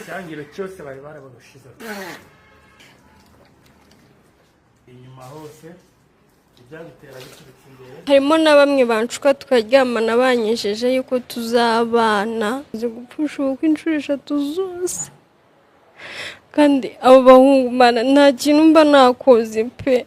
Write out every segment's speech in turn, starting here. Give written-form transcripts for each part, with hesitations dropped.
cyangiro cyose bari barabagushize inyuma hose ibyabitera biturutse imbere. Harimo na bamwe banshuka tukaryamana banyejeje yuko tuzabana zo gupfusha ubukwe inshuro 3 zose, kandi abo bahungu mana nta kintu mba nakoze pe.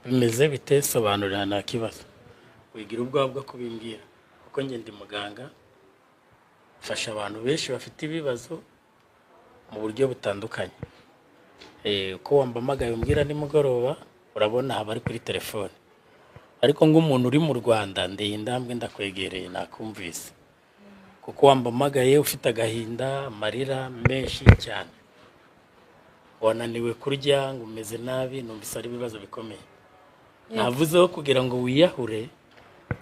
Bimeze bite? Sobanurira nta kibazo, wigira ubwoba bwo kubimbwira kuko njye ndi muganga, fasha abantu benshi bafite ibibazo mu buryo butandukanye. Uko wambamagaye umbwira nimugoroba urabona haba ari kuri telefone, ariko nk'umuntu uri mu Rwanda ndeye indambwe ndakwegereye nakumvise, kuko wambamagaye ufite agahinda amarira menshi cyane, wananiwe kurya ngo umeze nabi, numvise ari ibibazo bikomeye. Navuzeho kugira ngo wiyahure,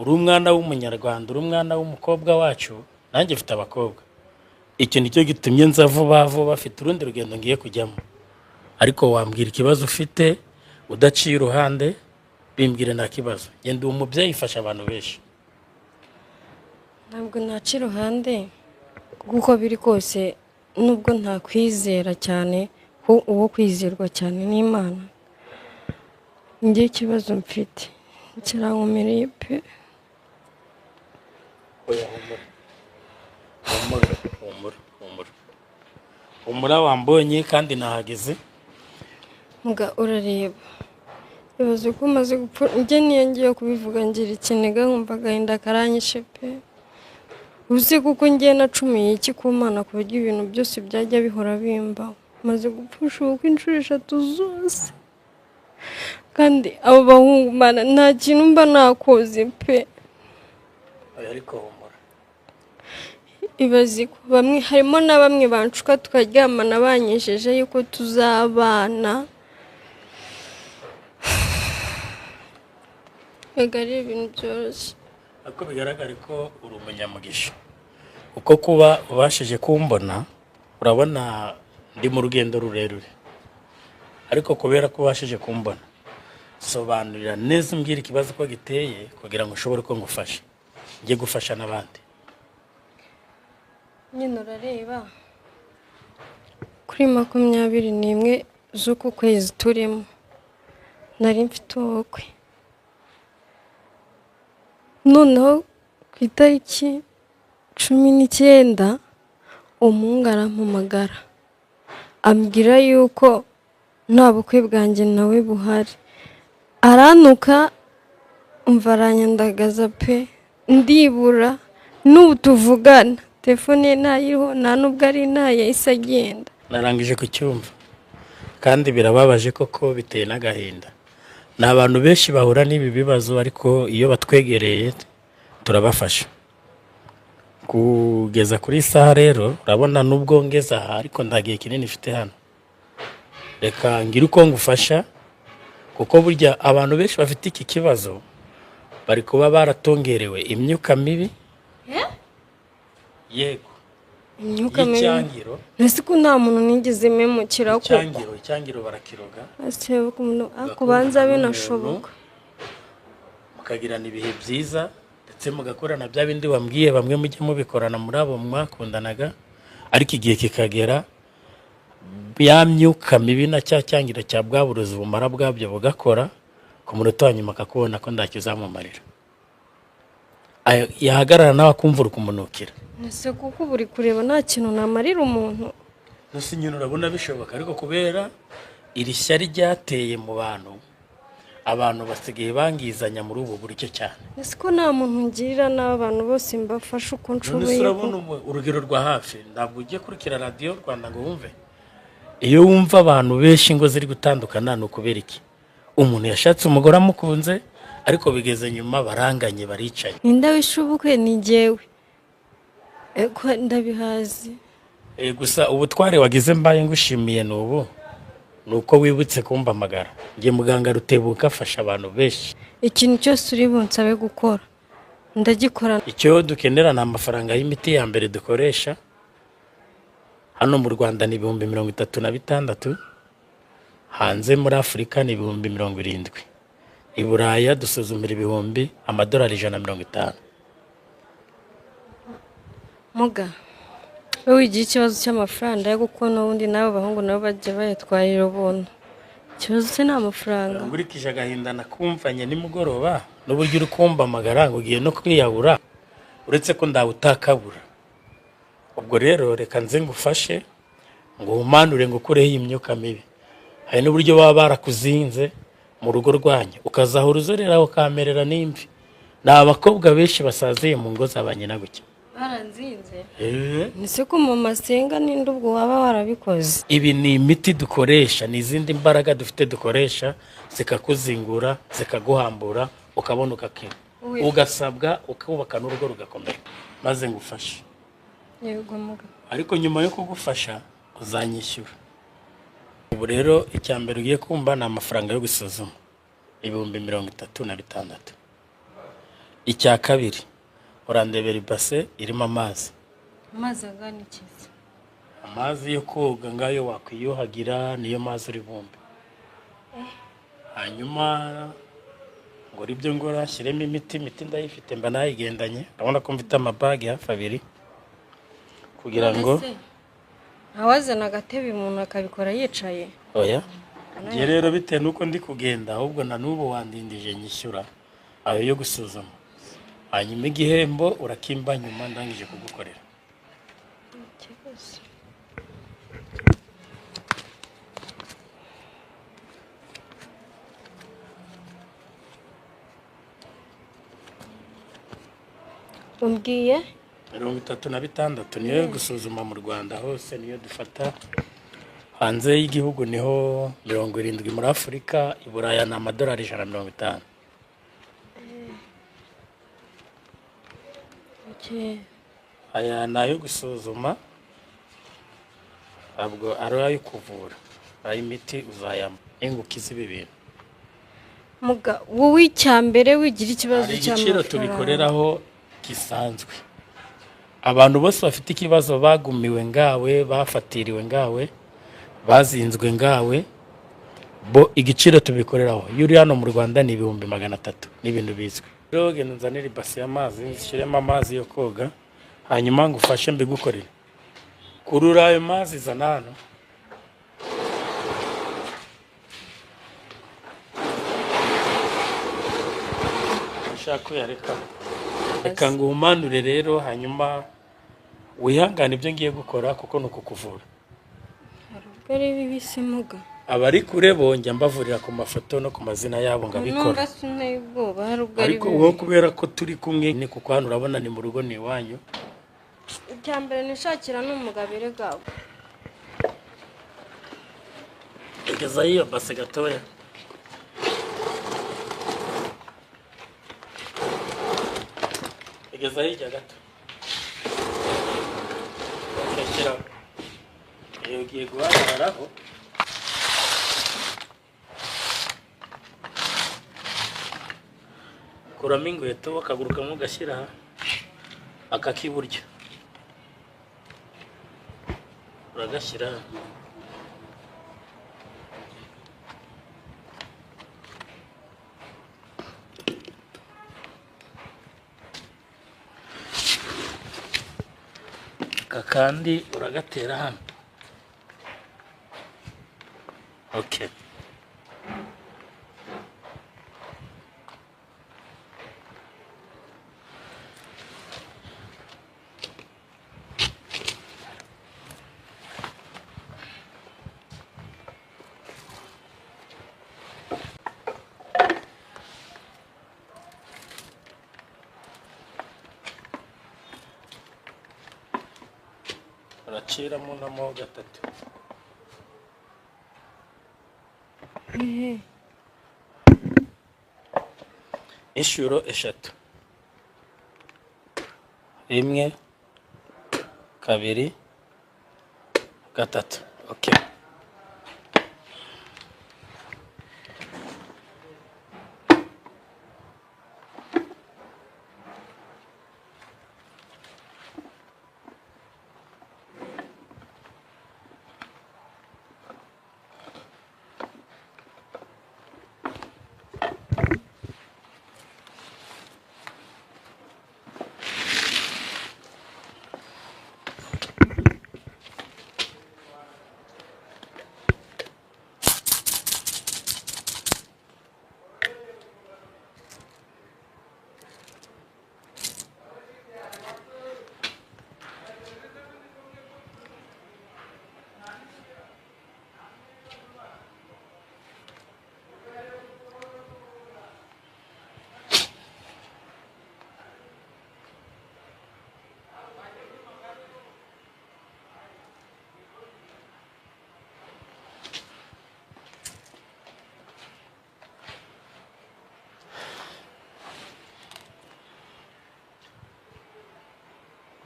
uri umwana w'umunyarwanda, uri umwana w'umukobwa wacu, nanjye mfite abakobwa. Icyo nicyo gitumye nza vuba vuba, afite urundi rugendo ngiye kujyamo. Ariko wambwira ikibazo ufite udaciye uruhande, bimbwire nta kibazo. Ngende umubyeyi ifasha abantu benshi. Ntabwo naciye iruhande kuko biri kose, nubwo nta kwizera cyane, ko uwo kwizerwa cyane n'Imana. Ngiye ikibazo mfite kirankomereye pe. Oya humura wambonye kandi nahageze. Muga urareba ibibazo ko umaze gupfa, njye ngiye kubivuga ngira ikiniga nkumva agahinda karanyishe pe. Uzi kuko ngiye nacumiye iki ku Mana ku buryo ibintu byose byajya bihora bimbaho. Maze gupfusha ubukwe inshuro 3 zose, kandi abo bahungu mana nta kintu mba nakoze pe. Ariko humura, Ibazi ko bamwe harimo na bamwe banshuka tukaryamana banyejeje yuko tuzabana. Egari ibintu byoroshye. ako bigaragara ko uri umunyamugisha, uko kuba ubashije kumbona. Urabona ndi mu rugendo rurerure, ariko kubera ko ubashije kumbona, sobanurira neza umbwira ikibazo ko giteye kugira ngo ushobore ko ngufasha, ngiye gufasha n'abandi. Nyine urareba kuri 21 z'uku kwezi turimo nari mfite ubukwe, noneho ku itariki 19 umuhungu arampamagara ambwira yuko nta bukwe bwanjye nawe buhari, aranuka umva aranyandagaza pe. Ndibura n'ubu tuvugana telefone ntayiriho, nta nubwo ari ntaye isa agenda. Narangije kucyumva kandi birababaje koko biteye n'agahinda. Ni abantu benshi bahura n'ibi bibazo, ariko iyo batwegereye turabafasha. Kugeza kuri saha rero urabona nubwo ngeza aha, ariko ndagiye kinini ifite hano. Reka ngire uko ngufasha, kuko burya abantu benshi bafite iki kibazo bari kuba baratongerewe imyuka mibi. Yego, Imyuka mibi. Icyangiro. Nasi ko nta muntu nigeze memukira ko. Icyangiro barakiroga. Asebe ko umuntu akubanza binashoboka. Mukagirana ibihe byiza, ndetse mugakorana bya bindi wambwiye bamwe mujye mubikorana muri abo mwakundanaga, ariko igihe kikagera ya myuka mibi na cyangiro cya bwaburuzi bumara bwabyo bugakora, ku munota wa nyuma akakubona ko ndakizamumarira. Yahagarara nawe akumvura kumunukira. Nase kuko buri kureba nta kintu namarira umuntu. Nasi nyine urabona bishoboka, ariko kubera iri shyari ryateye mu bantu, abantu basigaye bangizanya muri ubu buryo cyane. Nasi ko nta muntu ngirira n'abantu bose mbafasha uko nshoboye. Urabona urugero rwa hafi, ntabwo ugiye kurikira radio Rwanda ngo wumve. Iyo wumva abantu benshi ngo ziri gutandukana no kubera iki? Umuntu yashatse umugore amukunze, ariko bigeze nyuma baranganye baricaye. Ninda wishubuke ni jewe. Eko ndabihazi. Gusa ubutware wagize mbaye ngushimiye n'ubu nuko wibutse kumbamagara. Ngiye muganga Rutebuka afasha abantu benshi. Ikintu cyose uri bunsabe gukora ndagikora. Icyo dukenera na amafaranga y'imiti ya mbere dukoresha hano mu Rwanda ni 36,000. hanze muri afurika ni ibihumbi 70, i buraya dusuzumira ibihumbi amadolari 150. muga wowe wigira ikibazo cy'amafaranga yo kuko n'ubundi n'abo bahungu nabo bajya bayatwarira ubuntu, ikibazo cye ni amafaranga. ngurikije agahinda nakumvanye nimugoroba n'uburyo uri kumpamagara ngo ugiye no kwiyahura, uretse ko ndawutakabura. Ubwo rero reka nze ngufashe ngo umanure ngo ukureho iyi myuka mibi. Hari n'uburyo baba barakuzinze mu rugo rwanyu ukazahura uzorera ukamerera n'imvi. Ni abakobwa benshi basaziye mu ngo z'abanyina gutya. Baranzinze nise ko mama asenga ninde ubwo waba warabikoze. Ibi ni imiti dukoresha, ni izindi mbaraga dufite dukoresha zikakuzingura zikaguhambura ukabona ukakira, ugasabwa ukubaka n'urugo rugakomera, maze ngufashe. Yego muga, ariko nyuma yo kugufasha uzanyishyura. Ubu rero icyambere ugiye kumva ni amafaranga yo gusuzuma ibihumbi 36. Icya kabiri urandebera ibase irimo amazi. Amazi angana ikiza? Amazi yo koga ngayo wakwiyuhagira niyo mazi uri bumbe. Hanyuma ngo ibyo ngora shyiremo imiti ndayifite mba nayigendanye. Urabona ko mfite amabage hafi 2 kugira ngo awazana agatebe umuntu akabikora yicaye. Oya, ngiye rero bitewe nuko ndi kugenda ahubwo na nubu wandindije nyishyura ayo yo gusuzuma. Hanyuma igihembo urakimba nyuma ndangije kugukorera. Umbwiye 36 niyo yo gusuzuma mu Rwanda hose, niyo dufata. Hanze y'igihugu niho 70 muri Afurika, i Buraya na amadolari 150. Aya nayo gusuzuma ntabwo ari ayo kuvura, ayo imiti uzayama ingukiza ibi bintu. Muga wowe icyambere wigira ikibazo igiciro cy'amafaranga tubikoreraho gisanzwe. Abantu bose bafite ikibazo bagumiwe ngawe, bafatiriwe ngawe, bazinzwe ngawe, bo igiciro tubikoreraho. Yuri hano mu Rwanda ni ibihumbi 300, ni ibintu bizwi. Rero genda nzanira ibasi y'amazi, nshyiremo amazi yo koga, hanyuma ngufashe mbigukorere. Kurura ayo mazi zana hano. Shaka yareka. Reka ngumanure rero hanyuma wihangane ibyo ngiye gukora kuko nuko kuvura. Bari bibisi muga. Abari kure bonjya mbavurira ku mafoto no ku mazina yabo ngabikora. Numva sunay ubwoba hari ubwo ari. Ariko wowe kubera ko turi kumwe ni kuko hano urabona ni mu rugo ni wanyu. Icyambere nishakira n'umugabire gabo. Igeza iyo base gatoya. Igeza hirya gato. Shakira. Iyo ugiye guhagararaho. Kuramo ingweto akaguru kamwe ugashyira akakiburyo. Uragashyira. Kandi uragatera hano. Okay. Uracira mu namo 3. Inshuro 3. 1, 2, 3. Okay.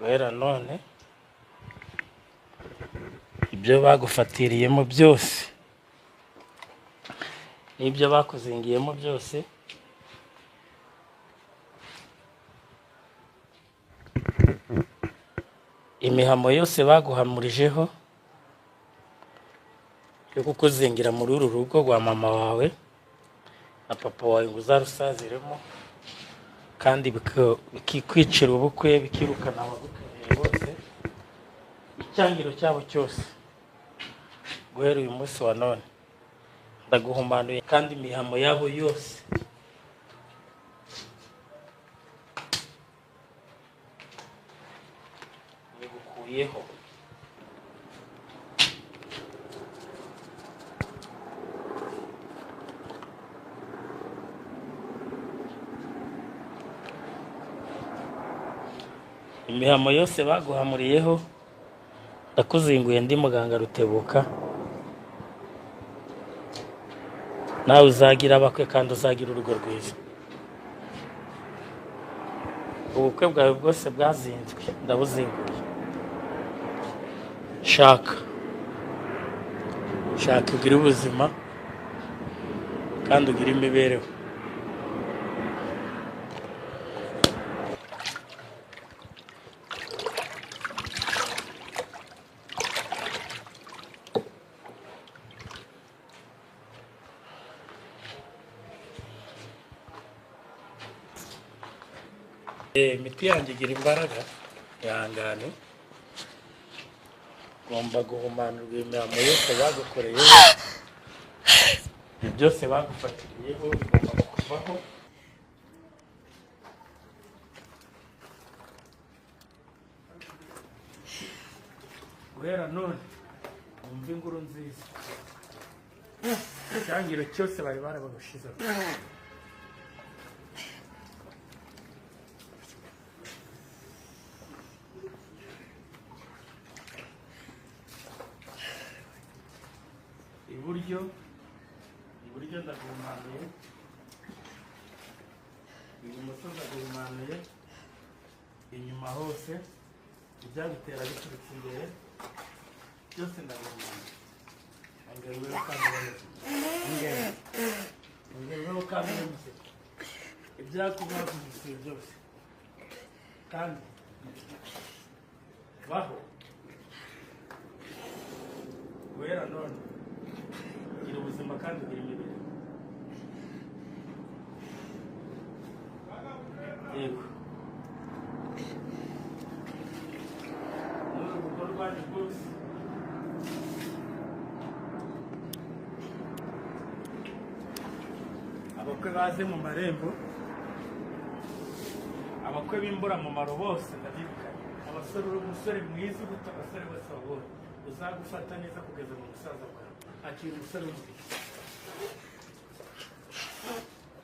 guhera none ibyo bagufatiriyemo byose n'ibyo bakuzingiyemo byose imihamo yose baguhamurijeho yo kukuzingira muri uru rugo rwa mama wawe na papa wawe ngo uzarusaziremo kandi bikikwicira ubukwe bikirukana abagukeneye bose icyangiro cyabo cyose guhera uyu munsi wa none ndaguhumanuye kandi imihamo yabo yose nigukuyeho. Imihamo yose baguhamuriyeho ndakuzinguye ndi muganga Rutebuka, nawe uzagira abakwe kandi uzagira urugo rwiza. Ubukwe bwawe bwose bwazinzwe ndabuzinguye. Shaka ugire ubuzima kandi ugire imibereho. Imiti yanjye igira imbaraga, ihangane. Ugomba guhumanurwa imihamo yose bagukoreyeho, ibyo byose bagufatiriyeho bigomba kuvaho. Guhera none wumva inkuru nziza, icyangiro cyose bari barabagushizeho. Iburyo ndaguhumanuye, ibumoso ndaguhumanuye, inyuma hose ibyagutera biturutse imbere byose ndaguhumanuye. Ongereweho kandi n'umuseke ibyakubaguye byose kandi baho guhera none gira ubuzima kandi ugira imibereho. Yego n'urugo rwanyu rwose abakwe baze mu marembo, abakwe b'imburamumaro bose ndabirukanye. Abasore, uri umusore mwiza uruta abasore bose babonye, uzagufata neza kugeza mu musaza bwawe. Akira umusore w'umubiri.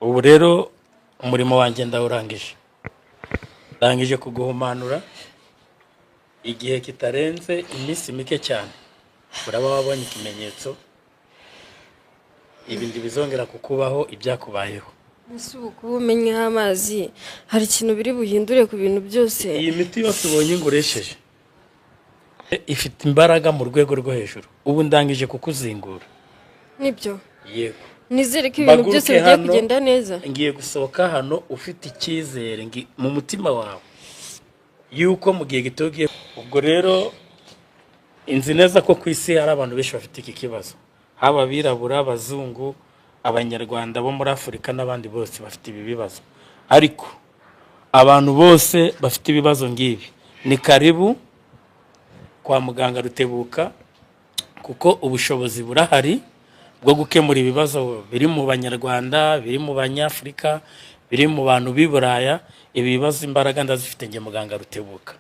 Ubu rero umurimo wanjye ndawurangije, ndangije kuguhumanura. Igihe kitarenze iminsi mike cyane uraba wabonye ikimenyetso, ibindi bizongera kukubaho ibyakubayeho. Ese ubu kuba umenyeho amazi hari ikintu biri buhindure ku bintu byose? Iyi miti yose ubonye nguresheje ifite imbaraga mu rwego rwo hejuru. Ubu ndangije kukuzingura. Nibyo? Yego. Nizere ko ibintu byose bigiye kugenda neza. Ngiye gusohoka hano ufite icyizere mu mutima wawe yuko mu gihe gitogiye. Ubwo rero inzi neza ko ku isi hari abantu benshi bafite iki kibazo, haba abirabura, abazungu, abanyarwanda bo muri Afurika n'abandi bose bafite ibi bibazo. Ariko abantu bose bafite ibibazo ngibi ni karibu kwa muganga Rutebuka, kuko ubushobozi burahari bwo gukemura ibibazo biri mu banyarwanda, biri mu banyafurika, biri mu bantu b'i Buraya. Ibi bibazo imbaraga ndazifite nge muganga Rutebuka.